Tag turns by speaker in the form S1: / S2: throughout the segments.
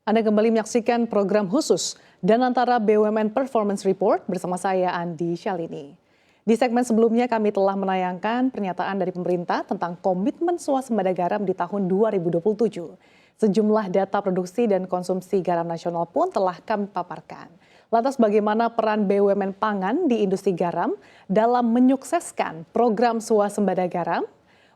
S1: Anda kembali menyaksikan program khusus dan antara BUMN Performance Report bersama saya Andi Syalini. Di segmen sebelumnya kami telah menayangkan pernyataan dari pemerintah tentang komitmen swasembada garam di tahun 2027. Sejumlah data produksi dan konsumsi garam nasional pun telah kami paparkan. Lantas bagaimana peran BUMN pangan di industri garam dalam menyukseskan program swasembada garam?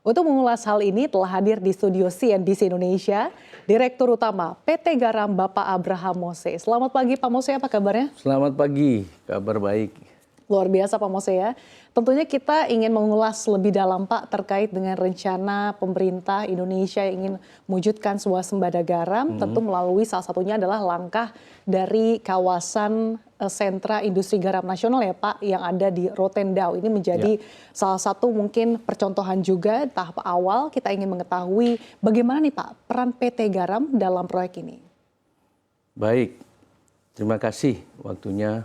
S1: Untuk mengulas hal ini telah hadir di studio CNBC Indonesia, Direktur Utama PT Garam Bapak Abraham Mose. Selamat pagi Pak Mose, apa kabarnya?
S2: Selamat pagi, kabar baik.
S1: Luar biasa Pak Mose ya. Tentunya kita ingin mengulas lebih dalam Pak terkait dengan rencana pemerintah Indonesia yang ingin mewujudkan swasembada garam. Tentu melalui salah satunya adalah langkah dari kawasan sentra industri garam nasional ya Pak yang ada di Rotendao. Ini menjadi salah satu mungkin percontohan juga tahap awal kita ingin mengetahui bagaimana nih Pak peran PT Garam dalam proyek ini.
S2: Baik, terima kasih waktunya.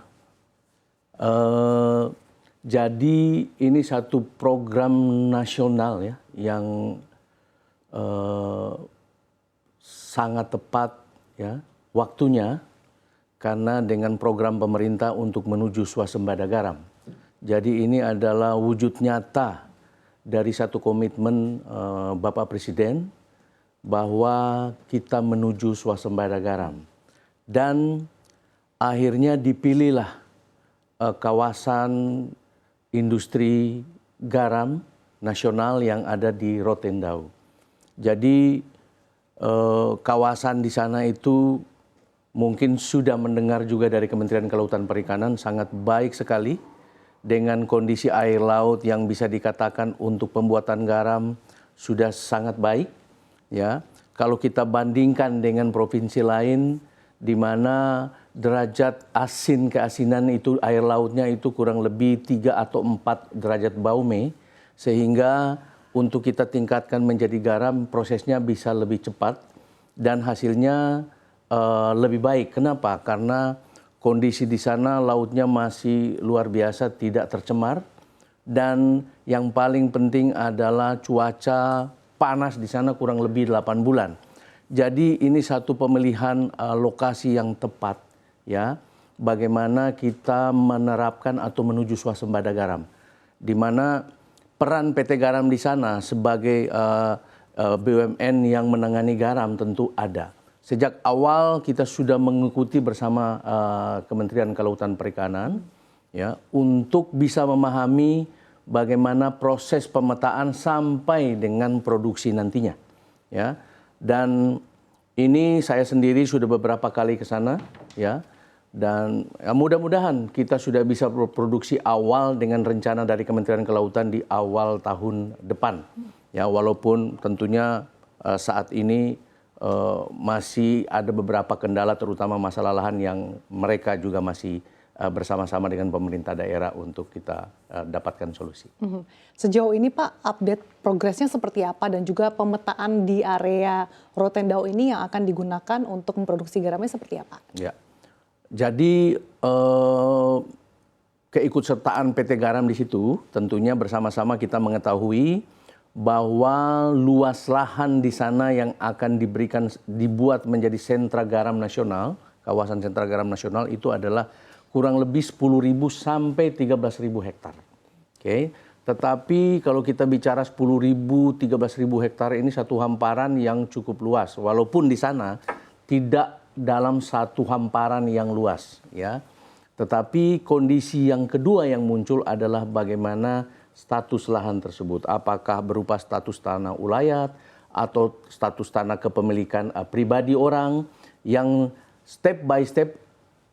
S2: Jadi ini satu program nasional ya yang sangat tepat ya waktunya karena dengan program pemerintah untuk menuju swasembada garam. Jadi ini adalah wujud nyata dari satu komitmen Bapak Presiden bahwa kita menuju swasembada garam. Dan akhirnya dipilihlah kawasan industri garam nasional yang ada di Rotendao. Jadi kawasan di sana itu mungkin sudah mendengar juga dari Kementerian Kelautan Perikanan sangat baik sekali dengan kondisi air laut yang bisa dikatakan untuk pembuatan garam sudah sangat baik. Ya, kalau kita bandingkan dengan provinsi lain di mana derajat asin keasinan itu air lautnya itu kurang lebih 3 atau 4 derajat baume sehingga untuk kita tingkatkan menjadi garam prosesnya bisa lebih cepat dan hasilnya lebih baik. Kenapa? Karena kondisi di sana lautnya masih luar biasa tidak tercemar dan yang paling penting adalah cuaca panas di sana kurang lebih 8 bulan. Jadi ini satu pemilihan lokasi yang tepat ya, bagaimana kita menerapkan atau menuju swasembada garam, di mana peran PT Garam di sana sebagai BUMN yang menangani garam tentu ada. Sejak awal kita sudah mengikuti bersama Kementerian Kelautan Perikanan ya untuk bisa memahami bagaimana proses pemetaan sampai dengan produksi nantinya ya. Dan ini saya sendiri sudah beberapa kali ke sana ya. Dan ya, mudah-mudahan kita sudah bisa produksi awal dengan rencana dari Kementerian Kelautan di awal tahun depan. Ya, walaupun tentunya saat ini masih ada beberapa kendala terutama masalah lahan yang mereka juga masih bersama-sama dengan pemerintah daerah untuk kita dapatkan solusi.
S1: Sejauh ini Pak, update progresnya seperti apa dan juga pemetaan di area Rotendao ini yang akan digunakan untuk memproduksi garamnya seperti apa?
S2: Ya, jadi keikutsertaan PT Garam di situ tentunya bersama-sama kita mengetahui bahwa luas lahan di sana yang akan dibuat menjadi sentra garam nasional, kawasan sentra garam nasional itu adalah kurang lebih 10.000 sampai 13.000 hektar. Oke. Tetapi kalau kita bicara 10.000, 13.000 hektar ini satu hamparan yang cukup luas. Walaupun di sana tidak dalam satu hamparan yang luas. Ya. Tetapi kondisi yang kedua yang muncul adalah bagaimana status lahan tersebut. Apakah berupa status tanah ulayat atau status tanah kepemilikan pribadi orang yang step by step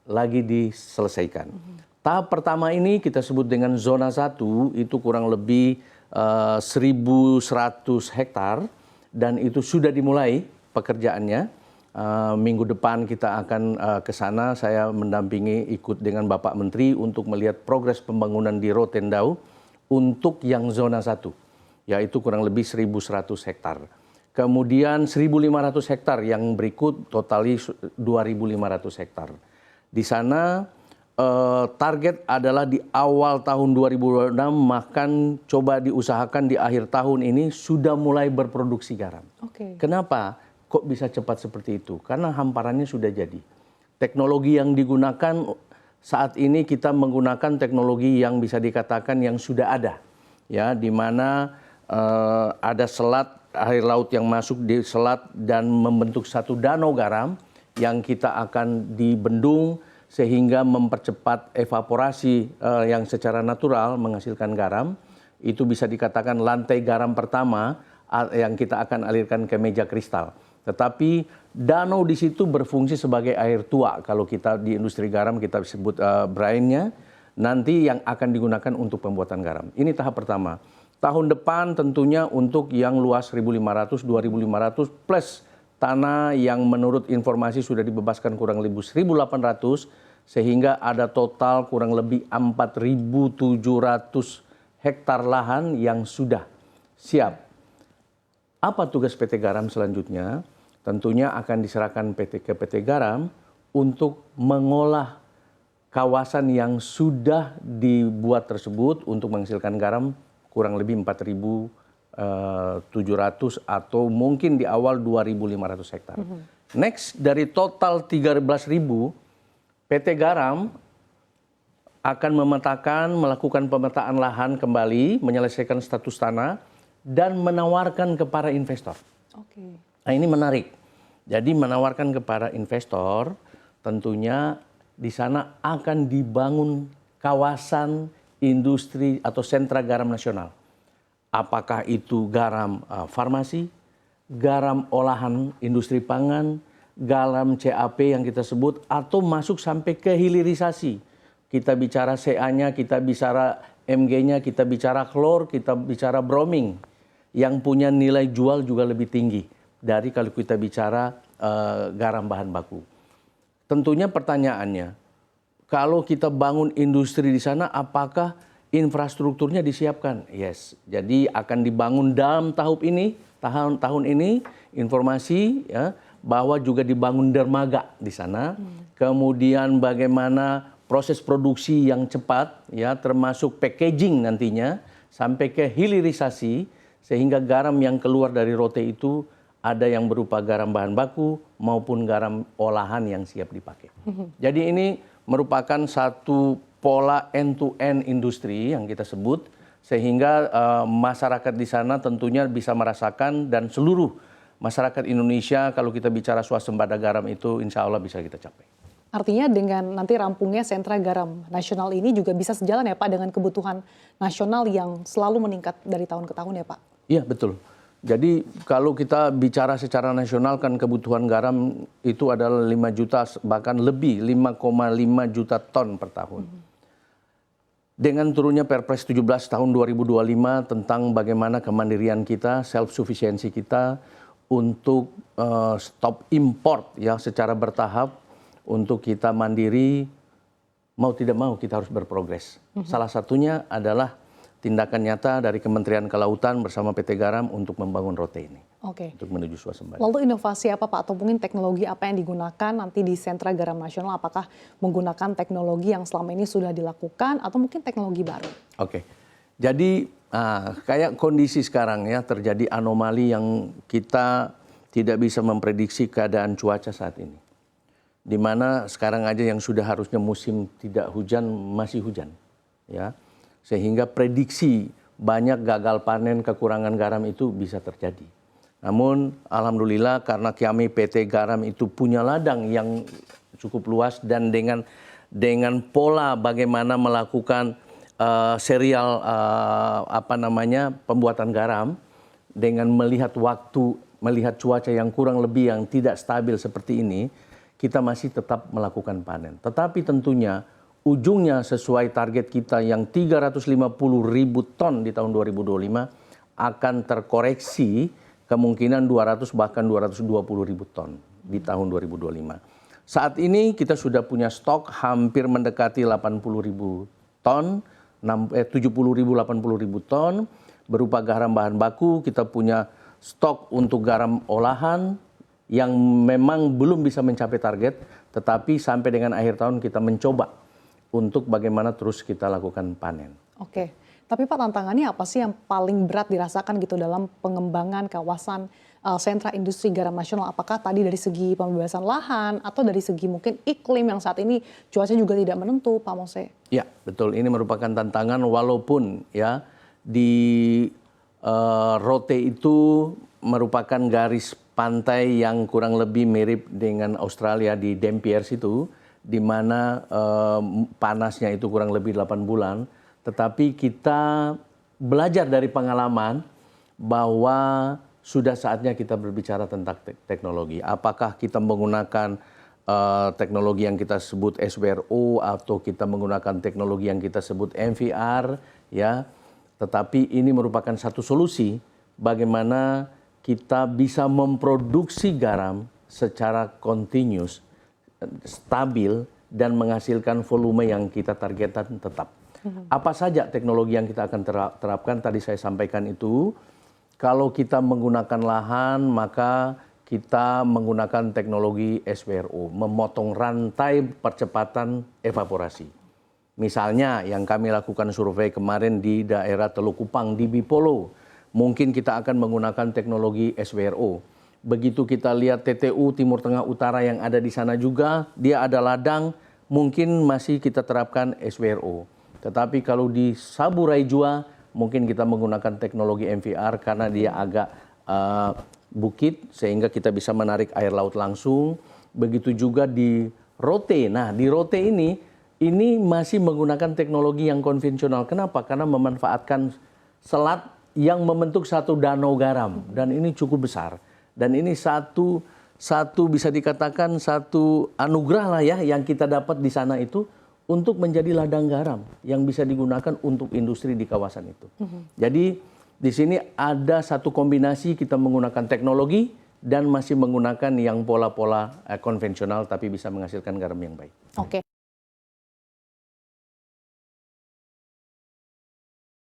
S2: lagi diselesaikan. Tahap pertama ini kita sebut dengan zona 1 itu kurang lebih 1.100 hektar dan itu sudah dimulai pekerjaannya. Minggu depan kita akan ke sana, saya mendampingi ikut dengan Bapak Menteri untuk melihat progres pembangunan di Rotendao untuk yang zona 1, yaitu kurang lebih 1.100 hektar. Kemudian 1.500 hektar yang berikut totali 2.500 hektar. Di sana target adalah di awal tahun 2026 makan coba diusahakan di akhir tahun ini sudah mulai berproduksi garam.
S1: Oke.
S2: Kenapa? kok bisa cepat seperti itu? Karena hamparannya sudah jadi. Teknologi yang digunakan saat ini kita menggunakan teknologi yang bisa dikatakan yang sudah ada, ya, di mana ada selat air laut yang masuk di selat dan membentuk satu danau garam yang kita akan dibendung sehingga mempercepat evaporasi yang secara natural menghasilkan garam. Itu bisa dikatakan lantai garam pertama yang kita akan alirkan ke meja kristal. Tetapi danau di situ berfungsi sebagai air tua. Kalau kita di industri garam kita sebut brine-nya, nanti yang akan digunakan untuk pembuatan garam. Ini tahap pertama. Tahun depan tentunya untuk yang luas 1.500, 2.500 plus tanah yang menurut informasi sudah dibebaskan kurang lebih 1.800 sehingga ada total kurang lebih 4.700 hektar lahan yang sudah siap. Apa tugas PT Garam selanjutnya? Tentunya akan diserahkan ke PT Garam untuk mengolah kawasan yang sudah dibuat tersebut untuk menghasilkan garam kurang lebih 4.700 atau mungkin di awal 2.500 hektar. Next, dari total 13.000, PT Garam akan melakukan pemetaan lahan kembali, menyelesaikan status tanah, dan menawarkan kepada investor. Nah, ini menarik. Jadi menawarkan kepada investor, tentunya di sana akan dibangun kawasan industri atau sentra garam nasional. Apakah itu garam farmasi, garam olahan industri pangan, garam CAP yang kita sebut, atau masuk sampai ke hilirisasi. Kita bicara CA-nya, kita bicara MG-nya, kita bicara klor, kita bicara broming, yang punya nilai jual juga lebih tinggi dari kalau kita bicara garam bahan baku. Tentunya pertanyaannya, kalau kita bangun industri di sana, apakah infrastrukturnya disiapkan? Yes. Jadi akan dibangun dalam tahun ini informasi ya bahwa juga dibangun dermaga di sana. Kemudian bagaimana proses produksi yang cepat ya termasuk packaging nantinya sampai ke hilirisasi sehingga garam yang keluar dari rote itu ada yang berupa garam bahan baku maupun garam olahan yang siap dipakai. Jadi ini merupakan satu pola end-to-end industri yang kita sebut, sehingga masyarakat di sana tentunya bisa merasakan dan seluruh masyarakat Indonesia kalau kita bicara swasembada garam itu insya Allah bisa kita capai.
S1: Artinya dengan nanti rampungnya sentra garam nasional ini juga bisa sejalan ya Pak dengan kebutuhan nasional yang selalu meningkat dari tahun ke tahun ya Pak?
S2: Iya betul. Jadi kalau kita bicara secara nasional kan kebutuhan garam itu adalah 5 juta bahkan lebih 5,5 juta ton per tahun. Dengan turunnya Perpres 17 tahun 2025 tentang bagaimana kemandirian kita, self-sufficiency kita untuk stop import ya secara bertahap untuk kita mandiri, mau tidak mau kita harus berprogres. Salah satunya adalah tindakan nyata dari Kementerian Kelautan bersama PT Garam untuk membangun rote ini. Untuk menuju swasembada.
S1: Lalu inovasi apa Pak atau mungkin teknologi apa yang digunakan nanti di sentra garam nasional? Apakah menggunakan teknologi yang selama ini sudah dilakukan atau mungkin teknologi baru?
S2: Jadi kayak kondisi sekarang ya terjadi anomali yang kita tidak bisa memprediksi keadaan cuaca saat ini. Di mana sekarang aja yang sudah harusnya musim tidak hujan masih hujan, ya. Sehingga prediksi banyak gagal panen kekurangan garam itu bisa terjadi. Namun alhamdulillah karena kami PT Garam itu punya ladang yang cukup luas dan dengan pola bagaimana melakukan serial pembuatan garam dengan melihat waktu, melihat cuaca yang kurang lebih yang tidak stabil seperti ini, kita masih tetap melakukan panen. Tetapi tentunya ujungnya sesuai target kita yang 350.000 ton di tahun 2025 akan terkoreksi kemungkinan 200 bahkan 220.000 ton di tahun 2025. Saat ini kita sudah punya stok hampir mendekati 80.000 ton, 70.000 80.000 ton berupa garam bahan baku. Kita punya stok untuk garam olahan yang memang belum bisa mencapai target, tetapi sampai dengan akhir tahun kita mencoba untuk bagaimana terus kita lakukan panen.
S1: Tapi Pak tantangannya apa sih yang paling berat dirasakan gitu dalam pengembangan kawasan sentra industri garam nasional? Apakah tadi dari segi pembebasan lahan atau dari segi mungkin iklim yang saat ini cuaca juga tidak menentu, Pak Mose?
S2: Ya, betul. Ini merupakan tantangan walaupun ya di Rote itu merupakan garis pantai yang kurang lebih mirip dengan Australia di Dampiers itu, di mana panasnya itu kurang lebih 8 bulan. Tetapi kita belajar dari pengalaman bahwa sudah saatnya kita berbicara tentang teknologi. Apakah kita menggunakan teknologi yang kita sebut SWRO atau kita menggunakan teknologi yang kita sebut MVR, ya. Tetapi ini merupakan satu solusi bagaimana kita bisa memproduksi garam secara continuous, stabil, dan menghasilkan volume yang kita targetkan tetap. Apa saja teknologi yang kita akan terapkan, tadi saya sampaikan itu. Kalau kita menggunakan lahan, maka kita menggunakan teknologi SWRO, memotong rantai percepatan evaporasi. Misalnya yang kami lakukan survei kemarin di daerah Teluk Kupang di Bipolo, mungkin kita akan menggunakan teknologi SWRO. Begitu kita lihat TTU Timur Tengah Utara yang ada di sana juga, dia ada ladang, mungkin masih kita terapkan SWRO. Tetapi kalau di Saburai Jua, mungkin kita menggunakan teknologi MVR karena dia agak bukit, sehingga kita bisa menarik air laut langsung. Begitu juga di Rote. Nah, di Rote ini masih menggunakan teknologi yang konvensional. Kenapa? Karena memanfaatkan selat yang membentuk satu danau garam. Dan ini cukup besar. Dan ini satu bisa dikatakan satu anugerah lah ya yang kita dapat di sana itu untuk menjadi ladang garam yang bisa digunakan untuk industri di kawasan itu. Jadi di sini ada satu kombinasi kita menggunakan teknologi dan masih menggunakan yang pola-pola konvensional tapi bisa menghasilkan garam yang baik.
S1: Oke.